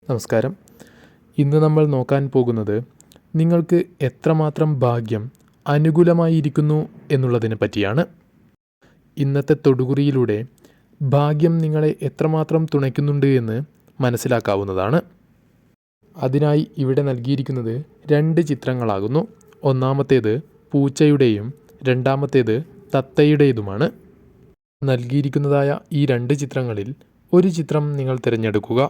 നമസ്കാരം. ഇന്ന് നമ്മൾ നോക്കാൻ പോകുന്നത് നിങ്ങൾക്ക് എത്രമാത്രം ഭാഗ്യം അനുകൂലമായിരിക്കുന്നു എന്നുള്ളതിനെ പറ്റിയാണ്. ഇന്നത്തെ തൊടുകുറിയിലൂടെ ഭാഗ്യം നിങ്ങളെ എത്രമാത്രം തുണയ്ക്കുന്നുണ്ട് എന്ന് മനസ്സിലാക്കാവുന്നതാണ്. അതിനായി ഇവിടെ നൽകിയിരിക്കുന്നത് 2 ചിത്രങ്ങളാകുന്നു. ഒന്നാമത്തേത് പൂച്ചയുടെയും രണ്ടാമത്തേത് തത്തയുടേതുമാണ്. നൽകിയിരിക്കുന്നതായ ഈ 2 ചിത്രങ്ങളിൽ ഒരു ചിത്രം നിങ്ങൾ തിരഞ്ഞെടുക്കുക.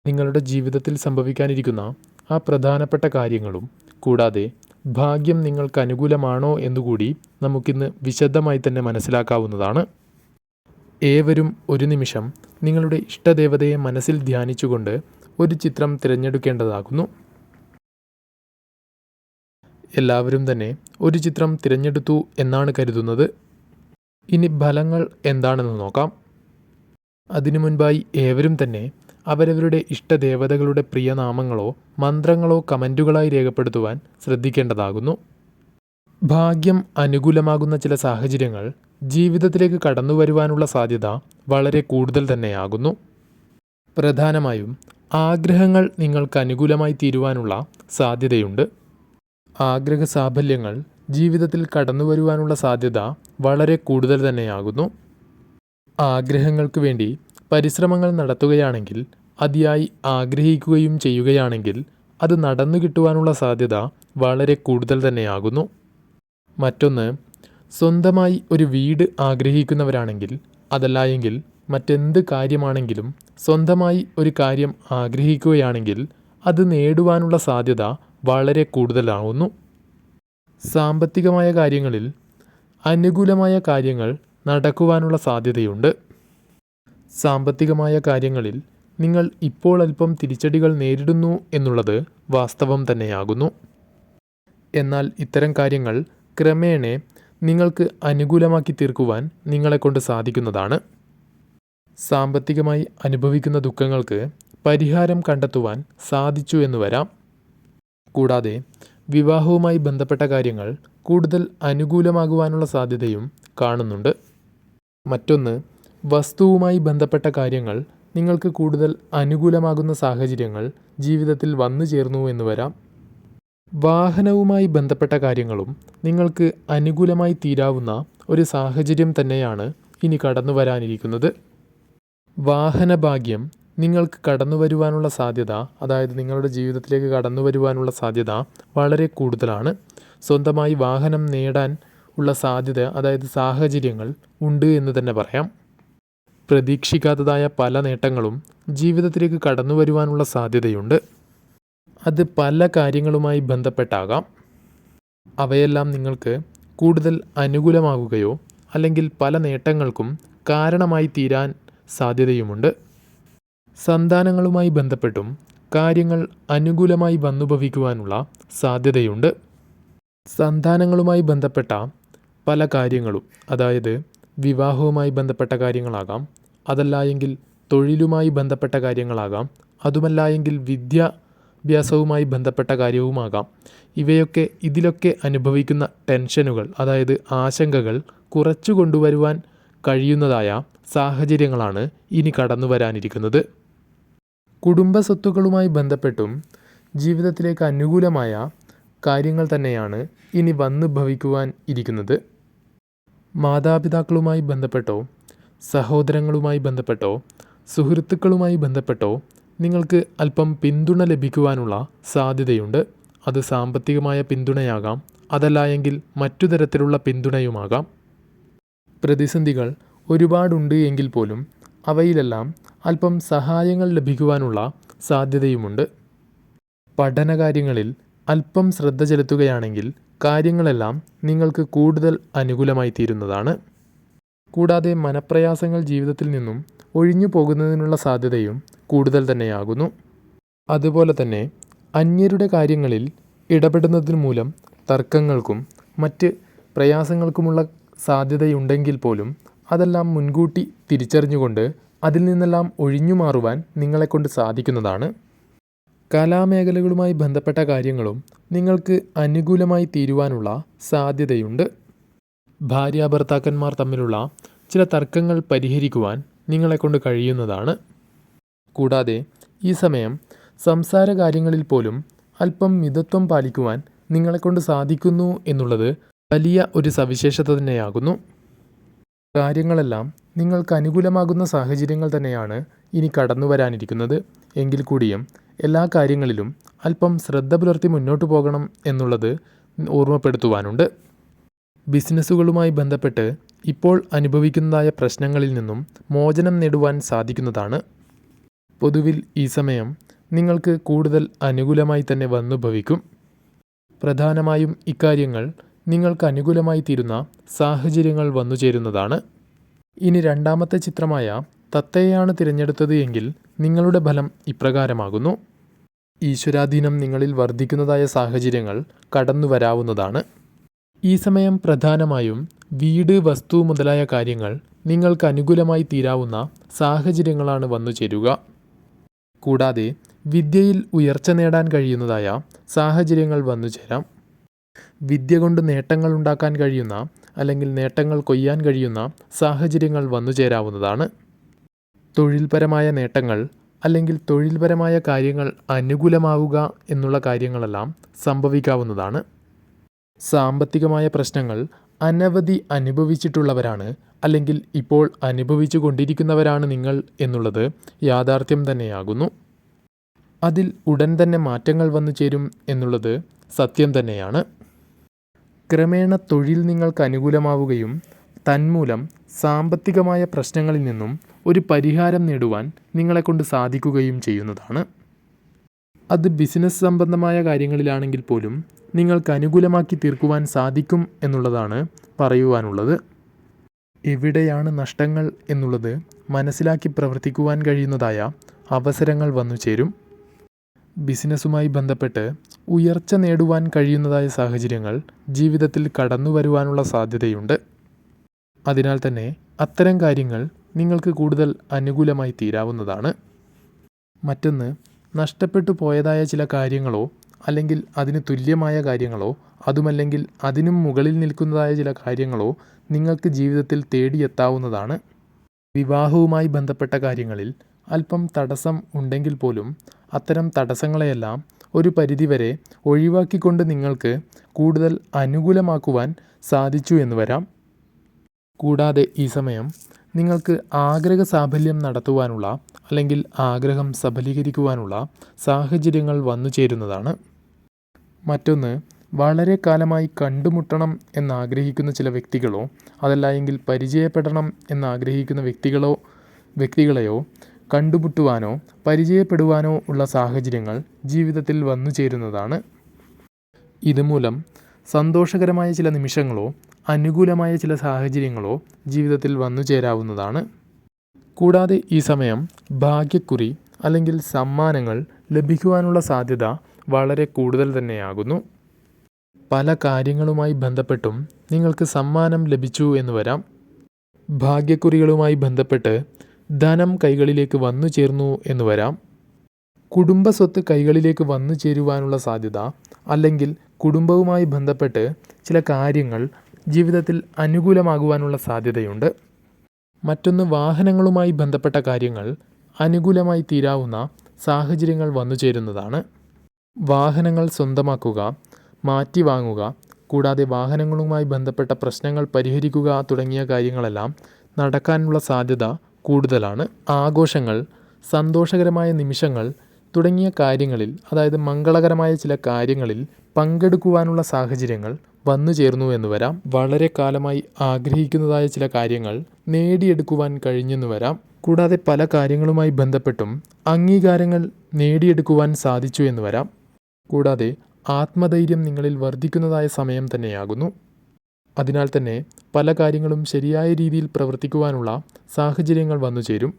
നിങ്ങളുടെ ജീവിതത്തിൽ സംഭവിക്കാനിരിക്കുന്ന ആ പ്രധാനപ്പെട്ട കാര്യങ്ങളും കൂടാതെ ഭാഗ്യം നിങ്ങൾക്ക് അനുകൂലമാണോ എന്നുകൂടി നമുക്കിന്ന് വിശദമായി തന്നെ മനസ്സിലാക്കാവുന്നതാണ്. ഏവരും ഒരു നിമിഷം നിങ്ങളുടെ ഇഷ്ടദേവതയെ മനസ്സിൽ ധ്യാനിച്ചുകൊണ്ട് ഒരു ചിത്രം തിരഞ്ഞെടുക്കേണ്ടതാകുന്നു. എല്ലാവരും തന്നെ ഒരു ചിത്രം തിരഞ്ഞെടുത്തു എന്നാണ് കരുതുന്നത്. ഇനി ഫലങ്ങൾ എന്താണെന്ന് നോക്കാം. അതിനു മുൻപായി ഏവരും തന്നെ അവരവരുടെ ഇഷ്ടദേവതകളുടെ പ്രിയനാമങ്ങളോ മന്ത്രങ്ങളോ കമൻറ്റുകളായി രേഖപ്പെടുത്തുവാൻ ശ്രദ്ധിക്കേണ്ടതാകുന്നു. ഭാഗ്യം അനുകൂലമാകുന്ന ചില സാഹചര്യങ്ങൾ ജീവിതത്തിലേക്ക് കടന്നു വരുവാനുള്ള സാധ്യത വളരെ കൂടുതൽ തന്നെയാകുന്നു. പ്രധാനമായും ആഗ്രഹങ്ങൾ നിങ്ങൾക്ക് അനുകൂലമായി തീരുവാനുള്ള സാധ്യതയുണ്ട്. ആഗ്രഹ സാഫല്യങ്ങൾ ജീവിതത്തിൽ കടന്നു വരുവാനുള്ള സാധ്യത വളരെ കൂടുതൽ തന്നെയാകുന്നു. ആഗ്രഹങ്ങൾക്ക് വേണ്ടി പരിശ്രമങ്ങൾ നടത്തുകയാണെങ്കിൽ, അതിയായി ആഗ്രഹിക്കുകയും ചെയ്യുകയാണെങ്കിൽ അത് നടന്നു കിട്ടുവാനുള്ള സാധ്യത വളരെ കൂടുതൽ തന്നെയാകുന്നു. മറ്റൊന്ന്, സ്വന്തമായി ഒരു വീട് ആഗ്രഹിക്കുന്നവരാണെങ്കിൽ, അതല്ല എങ്കിൽ മറ്റെന്ത് കാര്യമാണെങ്കിലും സ്വന്തമായി ഒരു കാര്യം ആഗ്രഹിക്കുകയാണെങ്കിൽ അത് നേടുവാനുള്ള സാധ്യത വളരെ കൂടുതലാകുന്നു. സാമ്പത്തികമായ കാര്യങ്ങളിൽ അനുകൂലമായ കാര്യങ്ങൾ നടക്കുവാനുള്ള സാധ്യതയുണ്ട്. സാമ്പത്തികമായ കാര്യങ്ങളിൽ നിങ്ങൾ ഇപ്പോൾ അല്പം തിരിച്ചടികൾ നേരിടുന്നു എന്നുള്ളത് വാസ്തവം തന്നെയാകുന്നു. എന്നാൽ ഇത്തരം കാര്യങ്ങൾ ക്രമേണ നിങ്ങൾക്ക് അനുകൂലമാക്കി തീർക്കുവാൻ നിങ്ങളെക്കൊണ്ട് സാധിക്കുന്നതാണ്. സാമ്പത്തികമായി അനുഭവിക്കുന്ന ദുഃഖങ്ങൾക്ക് പരിഹാരം കണ്ടെത്തുവാൻ സാധിച്ചു എന്ന് വരാം. കൂടാതെ വിവാഹവുമായി ബന്ധപ്പെട്ട കാര്യങ്ങൾ കൂടുതൽ അനുകൂലമാകുവാനുള്ള സാധ്യതയും കാണുന്നുണ്ട്. മറ്റൊന്ന്, വസ്തുവുമായി ബന്ധപ്പെട്ട കാര്യങ്ങൾ നിങ്ങൾക്ക് കൂടുതൽ അനുകൂലമാകുന്ന സാഹചര്യങ്ങൾ ജീവിതത്തിൽ വന്നു ചേർന്നു എന്ന് വരാം. വാഹനവുമായി ബന്ധപ്പെട്ട കാര്യങ്ങളും നിങ്ങൾക്ക് അനുകൂലമായി തീരാവുന്ന ഒരു സാഹചര്യം തന്നെയാണ് ഇനി കടന്നു വരാനിരിക്കുന്നത്. വാഹനഭാഗ്യം നിങ്ങൾക്ക് കടന്നു വരുവാനുള്ള സാധ്യത, അതായത് നിങ്ങളുടെ ജീവിതത്തിലേക്ക് കടന്നു വരുവാനുള്ള സാധ്യത വളരെ കൂടുതലാണ്. സ്വന്തമായി വാഹനം നേടാൻ ഉള്ള സാധ്യത, അതായത് സാഹചര്യങ്ങൾ ഉണ്ട് എന്ന് തന്നെ പറയാം. പ്രതീക്ഷിക്കാത്തതായ പല നേട്ടങ്ങളും ജീവിതത്തിലേക്ക് കടന്നു വരുവാനുള്ള സാധ്യതയുണ്ട്. അത് പല കാര്യങ്ങളുമായി ബന്ധപ്പെട്ടാകാം. അവയെല്ലാം നിങ്ങൾക്ക് കൂടുതൽ അനുകൂലമാകുകയോ അല്ലെങ്കിൽ പല നേട്ടങ്ങൾക്കും കാരണമായി തീരാൻ സാധ്യതയുമുണ്ട്. സന്താനങ്ങളുമായി ബന്ധപ്പെട്ടും കാര്യങ്ങൾ അനുകൂലമായി വന്നുഭവിക്കുവാനുള്ള സാധ്യതയുണ്ട്. സന്താനങ്ങളുമായി ബന്ധപ്പെട്ട പല കാര്യങ്ങളും, അതായത് വിവാഹവുമായി ബന്ധപ്പെട്ട കാര്യങ്ങളാകാം, അതല്ല എങ്കിൽ തൊഴിലുമായി ബന്ധപ്പെട്ട കാര്യങ്ങളാകാം, അതുമല്ല എങ്കിൽ വിദ്യാഭ്യാസവുമായി ബന്ധപ്പെട്ട കാര്യവുമാകാം. ഇതിലൊക്കെ അനുഭവിക്കുന്ന ടെൻഷനുകൾ, അതായത് ആശങ്കകൾ കുറച്ചു കൊണ്ടുവരുവാൻ കഴിയുന്നതായ സാഹചര്യങ്ങളാണ് ഇനി കടന്നു വരാനിരിക്കുന്നത്. കുടുംബ സ്വത്തുക്കളുമായി ബന്ധപ്പെട്ടും ജീവിതത്തിലേക്ക് അനുകൂലമായ കാര്യങ്ങൾ തന്നെയാണ് ഇനി വന്നു ഭവിക്കുവാൻ ഇരിക്കുന്നത്. മാതാപിതാക്കളുമായി ബന്ധപ്പെട്ടോ സഹോദരങ്ങളുമായി ബന്ധപ്പെട്ടോ സുഹൃത്തുക്കളുമായി ബന്ധപ്പെട്ടോ നിങ്ങൾക്ക് അല്പം പിന്തുണ ലഭിക്കുവാനുള്ള സാധ്യതയുണ്ട്. അത് സാമ്പത്തികമായ പിന്തുണയാകാം, അതല്ല എങ്കിൽ മറ്റു തരത്തിലുള്ള പിന്തുണയുമാകാം. പ്രതിസന്ധികൾ ഒരുപാടുണ്ട് എങ്കിൽ പോലും അവയിലെല്ലാം അല്പം സഹായങ്ങൾ ലഭിക്കുവാനുള്ള സാധ്യതയുമുണ്ട്. പഠനകാര്യങ്ങളിൽ അല്പം ശ്രദ്ധ ചെലുത്തുകയാണെങ്കിൽ കാര്യങ്ങളെല്ലാം നിങ്ങൾക്ക് കൂടുതൽ അനുകൂലമായി തീരുന്നതാണ്. കൂടാതെ മനപ്രയാസങ്ങൾ ജീവിതത്തിൽ നിന്നും ഒഴിഞ്ഞു പോകുന്നതിനുള്ള സാധ്യതയും കൂടുതൽ തന്നെയാകുന്നു. അതുപോലെ തന്നെ അന്യരുടെ കാര്യങ്ങളിൽ ഇടപെടുന്നതിന് മൂലം തർക്കങ്ങൾക്കും മറ്റ് പ്രയാസങ്ങൾക്കുമുള്ള സാധ്യതയുണ്ടെങ്കിൽ പോലും അതെല്ലാം മുൻകൂട്ടി തിരിച്ചറിഞ്ഞുകൊണ്ട് അതിൽ നിന്നെല്ലാം ഒഴിഞ്ഞു മാറുവാൻ നിങ്ങളെക്കൊണ്ട് സാധിക്കുന്നതാണ്. കലാമേഖലകളുമായി ബന്ധപ്പെട്ട കാര്യങ്ങളും നിങ്ങൾക്ക് അനുകൂലമായി തീരുവാനുള്ള സാധ്യതയുണ്ട്. ഭാര്യാഭർത്താക്കന്മാർ തമ്മിലുള്ള ചില തർക്കങ്ങൾ പരിഹരിക്കുവാൻ നിങ്ങളെക്കൊണ്ട് കഴിയുന്നതാണ്. കൂടാതെ ഈ സമയം സംസാര കാര്യങ്ങളിൽ പോലും അല്പം മിതത്വം പാലിക്കുവാൻ നിങ്ങളെക്കൊണ്ട് സാധിക്കുന്നു എന്നുള്ളത് വലിയ ഒരു സവിശേഷത തന്നെയാകുന്നു. കാര്യങ്ങളെല്ലാം നിങ്ങൾക്ക് അനുകൂലമാകുന്ന സാഹചര്യങ്ങൾ തന്നെയാണ് ഇനി കടന്നു വരാനിരിക്കുന്നത്. എങ്കിൽ കൂടിയും എല്ലാ കാര്യങ്ങളിലും അല്പം ശ്രദ്ധ പുലർത്തി മുന്നോട്ട് പോകണം എന്നുള്ളത് ഓർമ്മപ്പെടുത്തുവാനുണ്ട്. ബിസിനസ്സുകളുമായി ബന്ധപ്പെട്ട് ഇപ്പോൾ അനുഭവിക്കുന്നതായ പ്രശ്നങ്ങളിൽ നിന്നും മോചനം നേടുവാൻ സാധിക്കുന്നതാണ്. പൊതുവിൽ ഈ സമയം നിങ്ങൾക്ക് കൂടുതൽ അനുകൂലമായി തന്നെ വന്നു ഭവിക്കും. പ്രധാനമായും ഇക്കാര്യങ്ങൾ നിങ്ങൾക്ക് അനുകൂലമായി തീരുന്ന സാഹചര്യങ്ങൾ വന്നു ചേരുന്നതാണ്. ഇനി രണ്ടാമത്തെ ചിത്രമായ തത്തയെയാണ് തിരഞ്ഞെടുത്തത് എങ്കിൽ നിങ്ങളുടെ ഫലം ഇപ്രകാരമാകുന്നു. ഈശ്വരാധീനം നിങ്ങളിൽ വർദ്ധിക്കുന്നതായ സാഹചര്യങ്ങൾ കടന്നു വരാവുന്നതാണ്. ഈ സമയം പ്രധാനമായും വീട്, വസ്തു മുതലായ കാര്യങ്ങൾ നിങ്ങൾക്ക് അനുകൂലമായി തീരാവുന്ന സാഹചര്യങ്ങളാണ് വന്നു ചേരുക. കൂടാതെ വിദ്യയിൽ ഉയർച്ച നേടാൻ കഴിയുന്നതായ സാഹചര്യങ്ങൾ വന്നു ചേരാം. വിദ്യ കൊണ്ട് നേട്ടങ്ങൾ ഉണ്ടാക്കാൻ കഴിയുന്ന അല്ലെങ്കിൽ നേട്ടങ്ങൾ കൊയ്യാൻ കഴിയുന്ന സാഹചര്യങ്ങൾ വന്നു ചേരാവുന്നതാണ്. തൊഴിൽപരമായ നേട്ടങ്ങൾ അല്ലെങ്കിൽ തൊഴിൽപരമായ കാര്യങ്ങൾ അനുകൂലമാവുക എന്നുള്ള കാര്യങ്ങളെല്ലാം സംഭവിക്കാവുന്നതാണ്. സാമ്പത്തികമായ പ്രശ്നങ്ങൾ അനവധി അനുഭവിച്ചിട്ടുള്ളവരാണ് അല്ലെങ്കിൽ ഇപ്പോൾ അനുഭവിച്ചു കൊണ്ടിരിക്കുന്നവരാണ് നിങ്ങൾ എന്നുള്ളത് യാഥാർത്ഥ്യം തന്നെയാകുന്നു. അതിൽ ഉടൻ തന്നെ മാറ്റങ്ങൾ വന്നു ചേരും എന്നുള്ളത് സത്യം തന്നെയാണ്. ക്രമേണ തൊഴിൽ നിങ്ങൾക്ക് അനുകൂലമാവുകയും തന്മൂലം സാമ്പത്തികമായ പ്രശ്നങ്ങളിൽ നിന്നും ഒരു പരിഹാരം നേടുവാൻ നിങ്ങളെക്കൊണ്ട് സാധിക്കുകയും ചെയ്യുന്നതാണ്. അത് ബിസിനസ് സംബന്ധമായ കാര്യങ്ങളിലാണെങ്കിൽ പോലും നിങ്ങൾക്ക് അനുകൂലമാക്കി തീർക്കുവാൻ സാധിക്കും എന്നുള്ളതാണ് പറയുവാനുള്ളത്. എവിടെയാണ് നഷ്ടങ്ങൾ എന്നുള്ളത് മനസ്സിലാക്കി പ്രവർത്തിക്കുവാൻ കഴിയുന്നതായ അവസരങ്ങൾ വന്നു ചേരും. ബിസിനസ്സുമായി ബന്ധപ്പെട്ട് ഉയർച്ച നേടുവാൻ കഴിയുന്നതായ സാഹചര്യങ്ങൾ ജീവിതത്തിൽ കടന്നു വരുവാനുള്ള സാധ്യതയുണ്ട്. അതിനാൽ തന്നെ അത്തരം കാര്യങ്ങൾ നിങ്ങൾക്ക് കൂടുതൽ അനുകൂലമായി തീരാവുന്നതാണ്. മറ്റൊന്ന്, നഷ്ടപ്പെട്ടു പോയതായ ചില കാര്യങ്ങളോ അല്ലെങ്കിൽ അതിന് തുല്യമായ കാര്യങ്ങളോ അതുമല്ലെങ്കിൽ അതിനും മുകളിൽ നിൽക്കുന്നതായ ചില കാര്യങ്ങളോ നിങ്ങൾക്ക് ജീവിതത്തിൽ തേടിയെത്താവുന്നതാണ്. വിവാഹവുമായി ബന്ധപ്പെട്ട കാര്യങ്ങളിൽ അല്പം തടസ്സം ഉണ്ടെങ്കിൽ പോലും അത്തരം തടസ്സങ്ങളെയെല്ലാം ഒരു പരിധിവരെ ഒഴിവാക്കിക്കൊണ്ട് നിങ്ങൾക്ക് കൂടുതൽ അനുകൂലമാക്കുവാൻ സാധിച്ചു എന്ന് വരാം. കൂടാതെ ഈ സമയം നിങ്ങൾക്ക് ആഗ്രഹ സാഫല്യം നടത്തുവാനുള്ള അല്ലെങ്കിൽ ആഗ്രഹം സഫലീകരിക്കുവാനുള്ള സാഹചര്യങ്ങൾ വന്നു ചേരുന്നതാണ്. മറ്റൊന്ന്, വളരെ കാലമായി കണ്ടുമുട്ടണം എന്നാഗ്രഹിക്കുന്ന ചില വ്യക്തികളോ അതല്ല എങ്കിൽ പരിചയപ്പെടണം എന്നാഗ്രഹിക്കുന്ന വ്യക്തികളെയോ കണ്ടുമുട്ടുവാനോ പരിചയപ്പെടുവാനോ ഉള്ള സാഹചര്യങ്ങൾ ജീവിതത്തിൽ വന്നു ചേരുന്നതാണ്. ഇതുമൂലം സന്തോഷകരമായ ചില നിമിഷങ്ങളോ അനുകൂലമായ ചില സാഹചര്യങ്ങളോ ജീവിതത്തിൽ വന്നു ചേരാവുന്നതാണ്. കൂടാതെ ഈ സമയം ഭാഗ്യക്കുറി അല്ലെങ്കിൽ സമ്മാനങ്ങൾ ലഭിക്കുവാനുള്ള സാധ്യത വളരെ കൂടുതൽ തന്നെയാകുന്നു. പല കാര്യങ്ങളുമായി ബന്ധപ്പെട്ടും നിങ്ങൾക്ക് സമ്മാനം ലഭിച്ചു എന്ന് വരാം. ഭാഗ്യക്കുറികളുമായി ബന്ധപ്പെട്ട് ധനം കൈകളിലേക്ക് വന്നു ചേർന്നു എന്ന് വരാം. കുടുംബസ്വത്ത് കൈകളിലേക്ക് വന്നു ചേരുവാനുള്ള സാധ്യത അല്ലെങ്കിൽ കുടുംബവുമായി ബന്ധപ്പെട്ട് ചില കാര്യങ്ങൾ ജീവിതത്തിൽ അനുകൂലമാകുവാനുള്ള സാധ്യതയുണ്ട്. മറ്റൊന്ന്, വാഹനങ്ങളുമായി ബന്ധപ്പെട്ട കാര്യങ്ങൾ അനുകൂലമായി തീരാവുന്ന സാഹചര്യങ്ങൾ വന്നു ചേരുന്നതാണ്. വാഹനങ്ങൾ സ്വന്തമാക്കുക, മാറ്റി വാങ്ങുക, കൂടാതെ വാഹനങ്ങളുമായി ബന്ധപ്പെട്ട പ്രശ്നങ്ങൾ പരിഹരിക്കുക തുടങ്ങിയ കാര്യങ്ങളെല്ലാം നടക്കാനുള്ള സാധ്യത കൂടുതലാണ്. ആഘോഷങ്ങൾ, സന്തോഷകരമായ നിമിഷങ്ങൾ തുടങ്ങിയ കാര്യങ്ങളിൽ, അതായത് മംഗളകരമായ ചില കാര്യങ്ങളിൽ പങ്കെടുക്കുവാനുള്ള സാഹചര്യങ്ങൾ വന്നു ചേർന്നു എന്ന് വരാം. വളരെ കാലമായി ആഗ്രഹിക്കുന്നതായ ചില കാര്യങ്ങൾ നേടിയെടുക്കുവാൻ കഴിഞ്ഞെന്ന് വരാം. കൂടാതെ പല കാര്യങ്ങളുമായി ബന്ധപ്പെട്ടും അംഗീകാരങ്ങൾ നേടിയെടുക്കുവാൻ സാധിച്ചു എന്ന് വരാം. കൂടാതെ ആത്മധൈര്യം നിങ്ങളിൽ വർദ്ധിക്കുന്നതായ സമയം തന്നെയാകുന്നു. അതിനാൽ തന്നെ പല കാര്യങ്ങളും ശരിയായ രീതിയിൽ പ്രവർത്തിക്കുവാനുള്ള സാഹചര്യങ്ങൾ വന്നു ചേരും.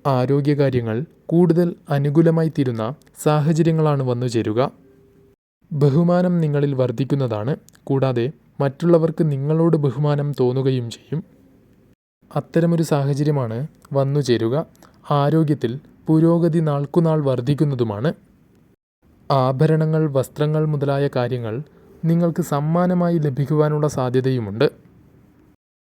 ആരോഗ്യകാര്യങ്ങൾ കൂടുതൽ അനുകൂലമായി തീരുന്ന സാഹചര്യങ്ങളാണ് വന്നു ചേരുക. ബഹുമാനം നിങ്ങളിൽ വർദ്ധിക്കുന്നതാണ്. കൂടാതെ മറ്റുള്ളവർക്ക് നിങ്ങളോട് ബഹുമാനം തോന്നുകയും ചെയ്യും. അത്തരമൊരു സാഹചര്യമാണ് വന്നു ചേരുക. ആരോഗ്യത്തിൽ പുരോഗതി നാൾക്കുനാൾ വർദ്ധിക്കുന്നതുമാണ്. ആഭരണങ്ങൾ, വസ്ത്രങ്ങൾ മുതലായ കാര്യങ്ങൾ നിങ്ങൾക്ക് സമ്മാനമായി ലഭിക്കുവാനുള്ള സാധ്യതയുമുണ്ട്.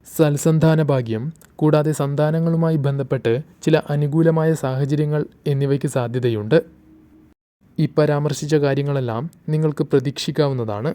സൽസന്താന ഭാഗ്യം, കൂടാതെ സന്താനങ്ങളുമായി ബന്ധപ്പെട്ട് ചില അനുകൂലമായ സാഹചര്യങ്ങൾ എന്നിവയ്ക്ക് സാധ്യതയുണ്ട്. ഈ പരാമർശിച്ച കാര്യങ്ങളെല്ലാം നിങ്ങൾക്ക് പ്രതീക്ഷിക്കാവുന്നതാണ്.